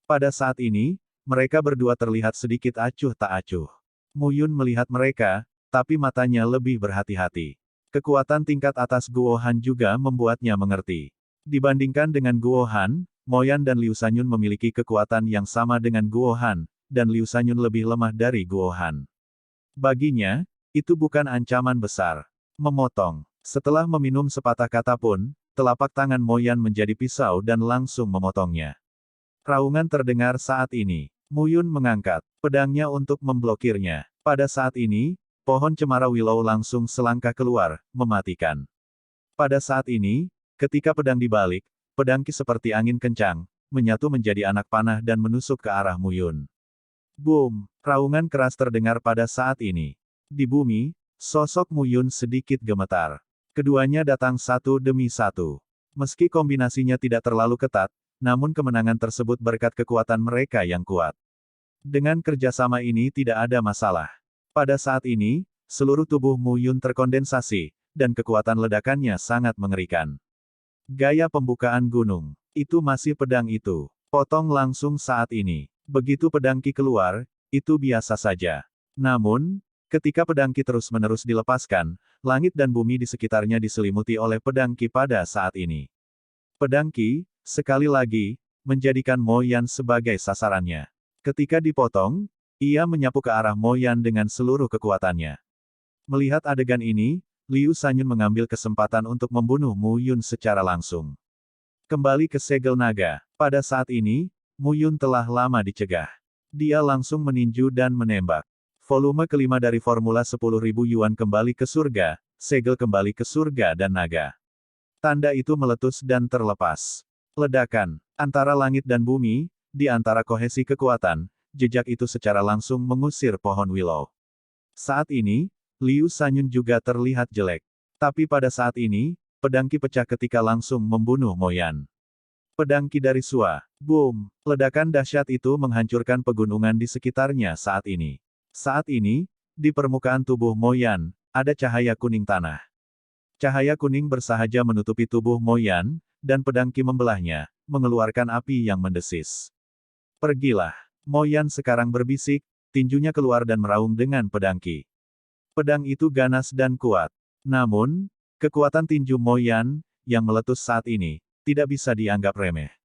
Pada saat ini, mereka berdua terlihat sedikit acuh tak acuh. Muyun melihat mereka, tapi matanya lebih berhati-hati. Kekuatan tingkat atas Guo Han juga membuatnya mengerti. Dibandingkan dengan Guo Han, Mo Yan dan Liu Sanyun memiliki kekuatan yang sama dengan Guo Han, dan Liu Sanyun lebih lemah dari Guo Han. Baginya, itu bukan ancaman besar. Memotong. Setelah meminum sepatah kata pun, telapak tangan Mo Yan menjadi pisau dan langsung memotongnya. Raungan terdengar saat ini. Muyun mengangkat pedangnya untuk memblokirnya. Pada saat ini, pohon cemara willow langsung selangkah keluar, mematikan. Pada saat ini, ketika pedang dibalik, pedangki seperti angin kencang, menyatu menjadi anak panah dan menusuk ke arah Muyun. Boom! Raungan keras terdengar pada saat ini. Di bumi, sosok Muyun sedikit gemetar. Keduanya datang satu demi satu. Meski kombinasinya tidak terlalu ketat, namun kemenangan tersebut berkat kekuatan mereka yang kuat. Dengan kerjasama ini tidak ada masalah. Pada saat ini, seluruh tubuh Muyun terkondensasi, dan kekuatan ledakannya sangat mengerikan. Gaya pembukaan gunung. Itu masih pedang itu. Potong langsung saat ini. Begitu pedang Ki keluar, itu biasa saja. Namun, ketika pedang Ki terus-menerus dilepaskan, langit dan bumi di sekitarnya diselimuti oleh pedang Ki pada saat ini. Pedang Ki, sekali lagi, menjadikan Mo Yan sebagai sasarannya. Ketika dipotong, ia menyapu ke arah Mo Yan dengan seluruh kekuatannya. Melihat adegan ini, Liu Sanyun mengambil kesempatan untuk membunuh Muyun secara langsung. Kembali ke segel naga. Pada saat ini, Muyun telah lama dicegah. Dia langsung meninju dan menembak. Volume kelima dari Formula 10.000 Yuan kembali ke surga, segel kembali ke surga dan naga. Tanda itu meletus dan terlepas. Ledakan. Antara langit dan bumi, di antara kohesi kekuatan, jejak itu secara langsung mengusir pohon willow. Saat ini, Liu Sanyun juga terlihat jelek. Tapi pada saat ini, pedang Ki pecah ketika langsung membunuh Mo Yan. Pedang Ki dari Sua. Boom! Ledakan dahsyat itu menghancurkan pegunungan di sekitarnya saat ini. Saat ini, di permukaan tubuh Mo Yan, ada cahaya kuning tanah. Cahaya kuning bersahaja menutupi tubuh Mo Yan, dan pedang Ki membelahnya, mengeluarkan api yang mendesis. Pergilah. Mo Yan sekarang berbisik, tinjunya keluar dan meraung dengan pedang Ki. Pedang itu ganas dan kuat. Namun, kekuatan tinju Mo Yan, yang meletus saat ini, tidak bisa dianggap remeh.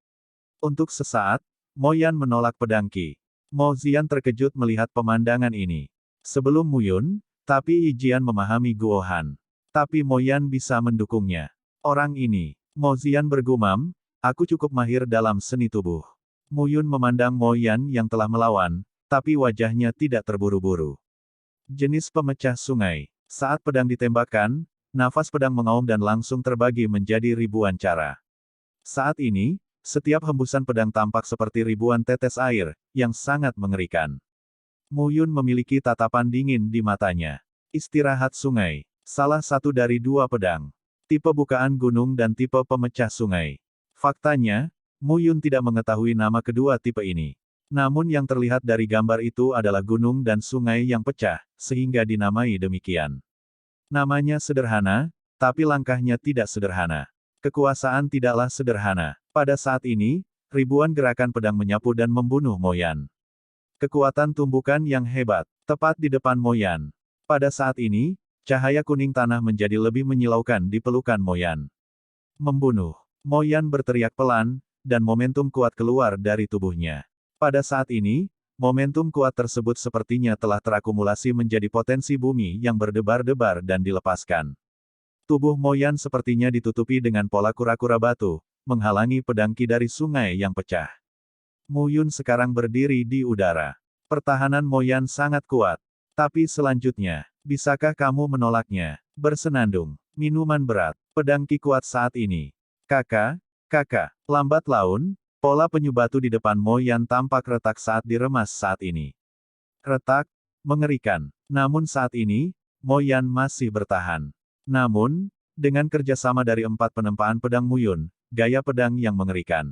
Untuk sesaat, Mo Yan menolak pedang Ki. Mo Zian terkejut melihat pemandangan ini. Sebelum Mu Yun, tapi Yi Jian memahami Guo Han. Tapi Mo Yan bisa mendukungnya. Orang ini, Mo Zian bergumam, aku cukup mahir dalam seni tubuh. Mu Yun memandang Mo Yan yang telah melawan, tapi wajahnya tidak terburu-buru. Jenis pemecah sungai. Saat pedang ditembakkan, nafas pedang mengaum dan langsung terbagi menjadi ribuan cara. Saat ini, setiap hembusan pedang tampak seperti ribuan tetes air, yang sangat mengerikan. Mu Yun memiliki tatapan dingin di matanya. Istirahat sungai. Salah satu dari dua pedang. Tipe bukaan gunung dan tipe pemecah sungai. Faktanya, Mu Yun tidak mengetahui nama kedua tipe ini. Namun yang terlihat dari gambar itu adalah gunung dan sungai yang pecah, sehingga dinamai demikian. Namanya sederhana, tapi langkahnya tidak sederhana. Kekuasaan tidaklah sederhana. Pada saat ini, ribuan gerakan pedang menyapu dan membunuh Mo Yan. Kekuatan tumbukan yang hebat, tepat di depan Mo Yan. Pada saat ini, cahaya kuning tanah menjadi lebih menyilaukan di pelukan Mo Yan. Membunuh. Mo Yan berteriak pelan, dan momentum kuat keluar dari tubuhnya. Pada saat ini, momentum kuat tersebut sepertinya telah terakumulasi menjadi potensi bumi yang berdebar-debar dan dilepaskan. Tubuh Mo Yan sepertinya ditutupi dengan pola kura-kura batu, menghalangi pedang Ki dari sungai yang pecah. Mu Yun sekarang berdiri di udara. Pertahanan Mo Yan sangat kuat. Tapi selanjutnya, bisakah kamu menolaknya? Bersenandung. Minuman berat. Pedang Ki kuat saat ini. Kakak, lambat laun, pola penyu batu di depan Mo Yan tampak retak saat diremas saat ini. Retak, mengerikan. Namun saat ini, Mo Yan masih bertahan. Namun, dengan kerjasama dari 4 penempaan pedang Mu Yun, gaya pedang yang mengerikan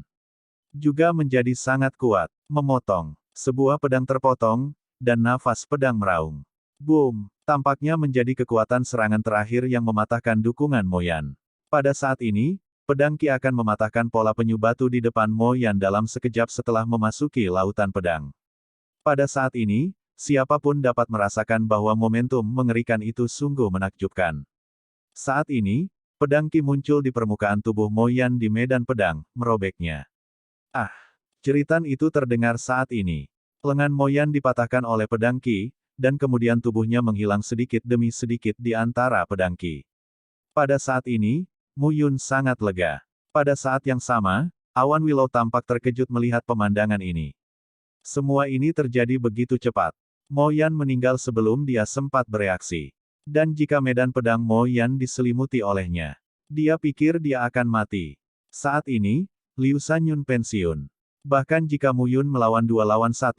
juga menjadi sangat kuat. Memotong. Sebuah pedang terpotong, dan nafas pedang meraung. Boom! Tampaknya menjadi kekuatan serangan terakhir yang mematahkan dukungan Mo Yan. Pada saat ini, pedang Ki akan mematahkan pola penyu batu di depan Mo Yan dalam sekejap setelah memasuki lautan pedang. Pada saat ini, siapapun dapat merasakan bahwa momentum mengerikan itu sungguh menakjubkan. Saat ini, pedang Ki muncul di permukaan tubuh Mo Yan di medan pedang, merobeknya. Ah! Jeritan itu terdengar saat ini. Lengan Mo Yan dipatahkan oleh pedang Ki, dan kemudian tubuhnya menghilang sedikit demi sedikit di antara pedang Ki. Pada saat ini, Mu Yun sangat lega. Pada saat yang sama, awan Willow tampak terkejut melihat pemandangan ini. Semua ini terjadi begitu cepat. Mo Yan meninggal sebelum dia sempat bereaksi. Dan jika medan pedang Mo Yan diselimuti olehnya, dia pikir dia akan mati. Saat ini, Liu Sanyun pensiun. Bahkan jika Mu Yun melawan 2 lawan 1,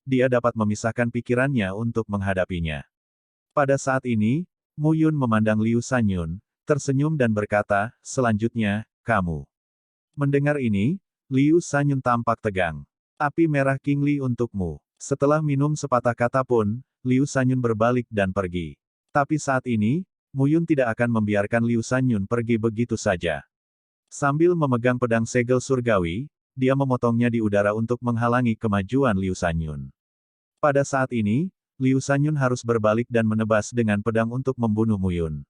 dia dapat memisahkan pikirannya untuk menghadapinya. Pada saat ini, Mu Yun memandang Liu Sanyun, tersenyum dan berkata, selanjutnya, kamu. Mendengar ini, Liu Sanyun tampak tegang. Api merah King Li untukmu. Setelah minum sepatah kata pun, Liu Sanyun berbalik dan pergi. Tapi saat ini, Mu Yun tidak akan membiarkan Liu Sanyun pergi begitu saja. Sambil memegang pedang segel surgawi, dia memotongnya di udara untuk menghalangi kemajuan Liu Sanyun. Pada saat ini, Liu Sanyun harus berbalik dan menebas dengan pedang untuk membunuh Mu Yun.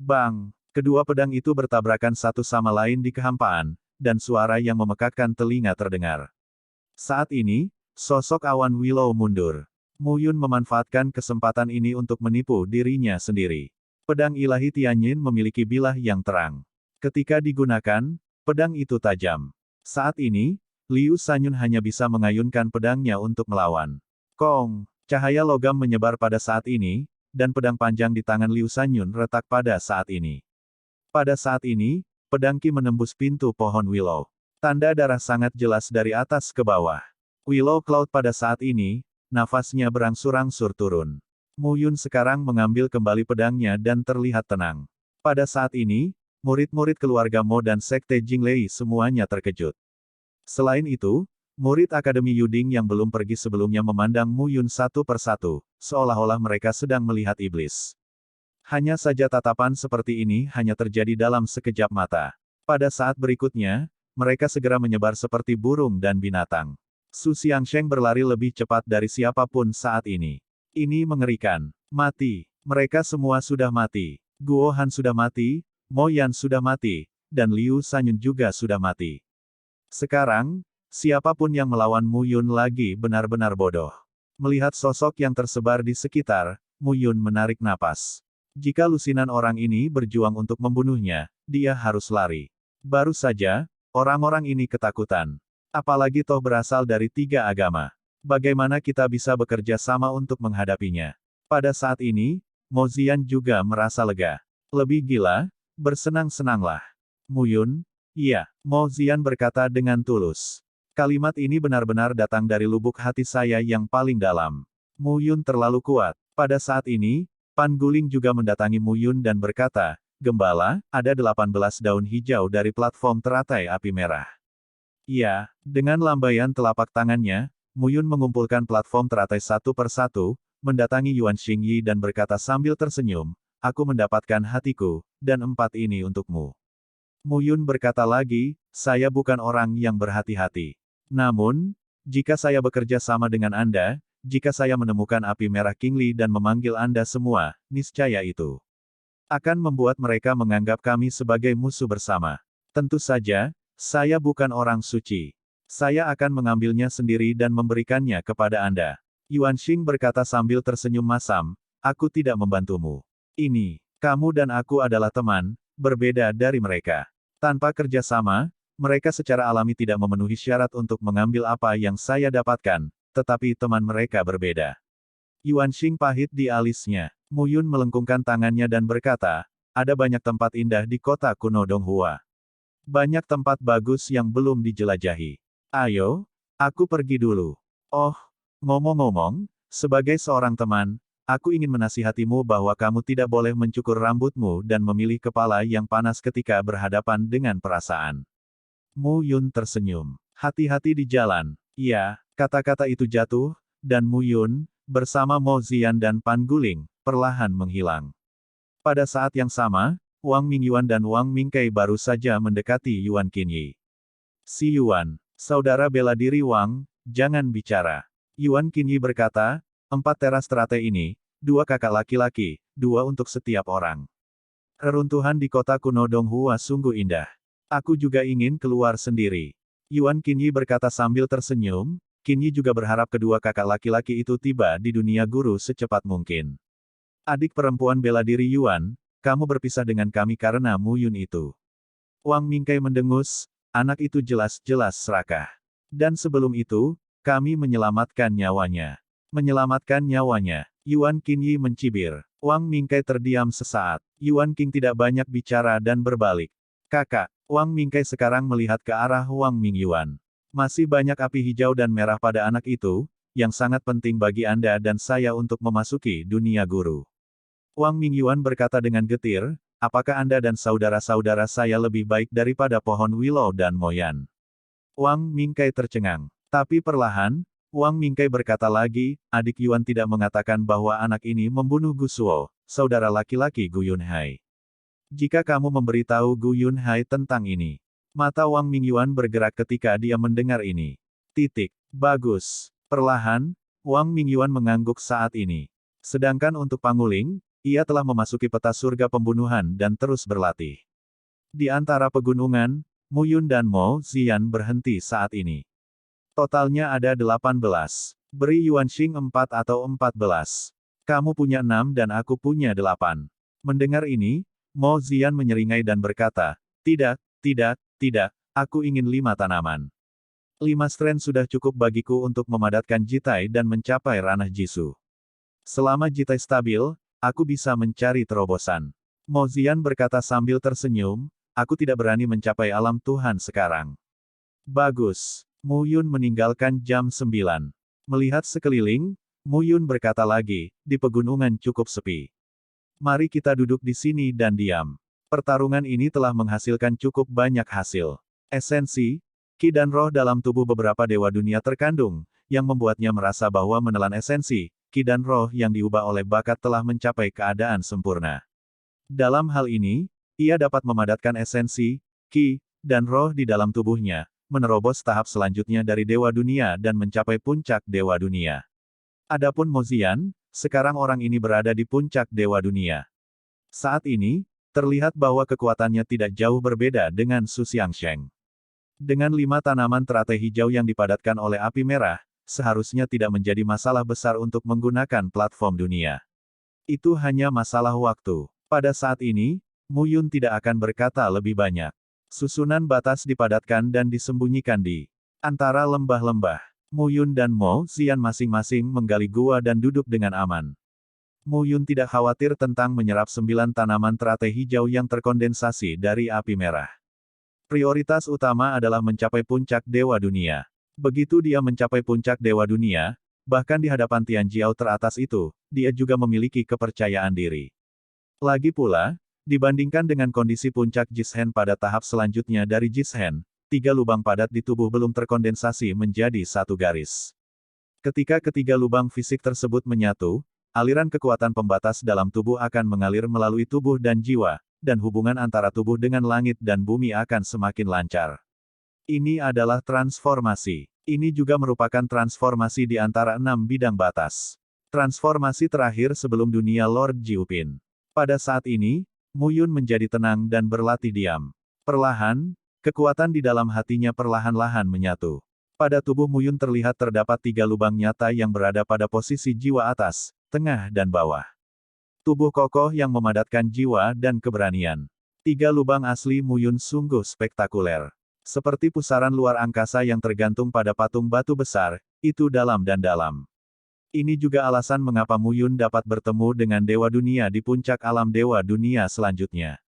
Bang! Kedua pedang itu bertabrakan satu sama lain di kehampaan, dan suara yang memekakkan telinga terdengar. Saat ini, sosok awan Willow mundur. Mu Yun memanfaatkan kesempatan ini untuk menipu dirinya sendiri. Pedang ilahi Tianyin memiliki bilah yang terang. Ketika digunakan, pedang itu tajam. Saat ini, Liu Sanyun hanya bisa mengayunkan pedangnya untuk melawan. Kong! Cahaya logam menyebar pada saat ini, dan pedang panjang di tangan Liu Sanyun retak pada saat ini. Pada saat ini, pedang Ki menembus pintu pohon Willow. Tanda darah sangat jelas dari atas ke bawah. Willow Cloud pada saat ini, nafasnya berangsur-angsur turun. Mu Yun sekarang mengambil kembali pedangnya dan terlihat tenang. Pada saat ini, murid-murid keluarga Mo dan Sekte Jinglei semuanya terkejut. Selain itu, murid Akademi Yuding yang belum pergi sebelumnya memandang Mu Yun satu persatu, seolah-olah mereka sedang melihat iblis. Hanya saja tatapan seperti ini hanya terjadi dalam sekejap mata. Pada saat berikutnya, mereka segera menyebar seperti burung dan binatang. Su Xiangsheng berlari lebih cepat dari siapapun saat ini. Ini mengerikan. Mati. Mereka semua sudah mati. Guo Han sudah mati, Mo Yan sudah mati, dan Liu Sanyun juga sudah mati. Sekarang, siapapun yang melawan Mu Yun lagi benar-benar bodoh. Melihat sosok yang tersebar di sekitar, Mu Yun menarik napas. Jika lusinan orang ini berjuang untuk membunuhnya, dia harus lari. Baru saja, orang-orang ini ketakutan. Apalagi toh berasal dari 3 agama. Bagaimana kita bisa bekerja sama untuk menghadapinya? Pada saat ini, Mo Ziyan juga merasa lega. Lebih gila, bersenang-senanglah. Mu Yun, iya, Mo Ziyan berkata dengan tulus. Kalimat ini benar-benar datang dari lubuk hati saya yang paling dalam. Mu Yun terlalu kuat. Pada saat ini, Pan Guling juga mendatangi Mu Yun dan berkata, Gembala, ada 18 daun hijau dari platform teratai api merah. Iya, dengan lambaian telapak tangannya, Mu Yun mengumpulkan platform teratai satu persatu, mendatangi Yuan Xingyi dan berkata sambil tersenyum, aku mendapatkan hatiku, dan 4 ini untukmu. Mu Yun berkata lagi, saya bukan orang yang berhati-hati. Namun, jika saya bekerja sama dengan Anda, jika saya menemukan api merah Qingli dan memanggil Anda semua, niscaya itu akan membuat mereka menganggap kami sebagai musuh bersama. Tentu saja, saya bukan orang suci. Saya akan mengambilnya sendiri dan memberikannya kepada Anda. Yuan Xing berkata sambil tersenyum masam, aku tidak membantumu. Ini, kamu dan aku adalah teman, berbeda dari mereka. Tanpa kerjasama, mereka secara alami tidak memenuhi syarat untuk mengambil apa yang saya dapatkan, tetapi teman mereka berbeda. Yuan Xing pahit di alisnya. Mu Yun melengkungkan tangannya dan berkata, ada banyak tempat indah di kota kuno Donghua. Banyak tempat bagus yang belum dijelajahi. Ayo, aku pergi dulu. Oh, ngomong-ngomong, sebagai seorang teman, aku ingin menasihatimu bahwa kamu tidak boleh mencukur rambutmu dan memilih kepala yang panas ketika berhadapan dengan perasaan. Mu Yun tersenyum. Hati-hati di jalan. Iya, kata-kata itu jatuh, dan Mu Yun, bersama Mo Ziyan dan Pan Guling, perlahan menghilang. Pada saat yang sama, Wang Mingyuan dan Wang Mingkai baru saja mendekati Yuan Qinyi. Si Yuan, saudara bela diri Wang, jangan bicara. Yuan Qinyi berkata, 4 teras teratai ini, 2 kakak laki-laki, 2 untuk setiap orang. Reruntuhan di kota kuno Donghua sungguh indah. Aku juga ingin keluar sendiri. Yuan Qinyi berkata sambil tersenyum, Qinyi juga berharap kedua kakak laki-laki itu tiba di dunia guru secepat mungkin. Adik perempuan bela diri Yuan, kamu berpisah dengan kami karena Mu Yun itu. Wang Mingkai mendengus, anak itu jelas-jelas serakah. Dan sebelum itu, kami menyelamatkan nyawanya. Menyelamatkan nyawanya. Yuan Qinyi mencibir. Wang Mingkai terdiam sesaat. Yuan Qing tidak banyak bicara dan berbalik. Kakak, Wang Mingkai sekarang melihat ke arah Wang Mingyuan. Masih banyak api hijau dan merah pada anak itu, yang sangat penting bagi Anda dan saya untuk memasuki dunia guru. Wang Mingyuan berkata dengan getir, apakah Anda dan saudara-saudara saya lebih baik daripada pohon willow dan moyan? Wang Mingkai tercengang. Tapi perlahan, Wang Mingkai berkata lagi, adik Yuan tidak mengatakan bahwa anak ini membunuh Gu Shuo, saudara laki-laki Gu Yunhai. Jika kamu memberitahu Gu Yunhai tentang ini. Mata Wang Mingyuan bergerak ketika dia mendengar ini. Bagus. Perlahan, Wang Mingyuan mengangguk saat ini. Sedangkan untuk Panguling, ia telah memasuki peta surga pembunuhan dan terus berlatih. Di antara pegunungan, Mu Yun dan Mo Ziyan berhenti saat ini. Totalnya ada 18. Beri Yuan Xing 4 atau 14. Kamu punya 6 dan aku punya 8. Mendengar ini, Mo Ziyan menyeringai dan berkata, tidak, aku ingin 5 tanaman. 5 stren sudah cukup bagiku untuk memadatkan jitai dan mencapai ranah Jisu. Selama jitai stabil, aku bisa mencari terobosan. Mo Ziyan berkata sambil tersenyum, aku tidak berani mencapai alam Tuhan sekarang. Bagus. Mu Yun meninggalkan jam 9. Melihat sekeliling, Mu Yun berkata lagi, di pegunungan cukup sepi. Mari kita duduk di sini dan diam. Pertarungan ini telah menghasilkan cukup banyak hasil. Esensi, Ki dan roh dalam tubuh beberapa dewa dunia terkandung, yang membuatnya merasa bahwa menelan esensi, ki dan roh yang diubah oleh bakat telah mencapai keadaan sempurna. Dalam hal ini, ia dapat memadatkan esensi, ki, dan roh di dalam tubuhnya, menerobos tahap selanjutnya dari dewa dunia dan mencapai puncak dewa dunia. Adapun Mozian, sekarang orang ini berada di puncak dewa dunia. Saat ini, terlihat bahwa kekuatannya tidak jauh berbeda dengan Su Xiangsheng. Dengan 5 tanaman teratai hijau yang dipadatkan oleh api merah, seharusnya tidak menjadi masalah besar untuk menggunakan platform dunia. Itu hanya masalah waktu. Pada saat ini, Mu Yun tidak akan berkata lebih banyak. Susunan batas dipadatkan dan disembunyikan di antara lembah-lembah. Mu Yun dan Mo Xian masing-masing menggali gua dan duduk dengan aman. Mu Yun tidak khawatir tentang menyerap 9 tanaman teratai hijau yang terkondensasi dari api merah. Prioritas utama adalah mencapai puncak dewa dunia. Begitu dia mencapai puncak dewa dunia, bahkan di hadapan Tian Jiao teratas itu, dia juga memiliki kepercayaan diri. Lagi pula, dibandingkan dengan kondisi puncak Jishen pada tahap selanjutnya dari Jishen, 3 lubang padat di tubuh belum terkondensasi menjadi satu garis. Ketika ketiga lubang fisik tersebut menyatu, aliran kekuatan pembatas dalam tubuh akan mengalir melalui tubuh dan jiwa, dan hubungan antara tubuh dengan langit dan bumi akan semakin lancar. Ini adalah transformasi. Ini juga merupakan transformasi di antara 6 bidang batas. Transformasi terakhir sebelum dunia Lord Jiupin. Pada saat ini, Mu Yun menjadi tenang dan berlatih diam. Perlahan, kekuatan di dalam hatinya perlahan-lahan menyatu. Pada tubuh Mu Yun terlihat terdapat 3 lubang nyata yang berada pada posisi jiwa atas, tengah dan bawah. Tubuh kokoh yang memadatkan jiwa dan keberanian. 3 lubang asli Mu Yun sungguh spektakuler. Seperti pusaran luar angkasa yang tergantung pada patung batu besar, itu dalam dan dalam. Ini juga alasan mengapa Mu Yun dapat bertemu dengan Dewa Dunia di puncak alam Dewa Dunia selanjutnya.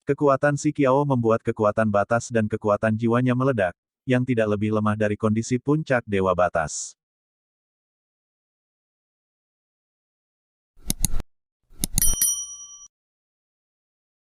Kekuatan Si Qiao membuat kekuatan batas dan kekuatan jiwanya meledak, yang tidak lebih lemah dari kondisi puncak Dewa Batas.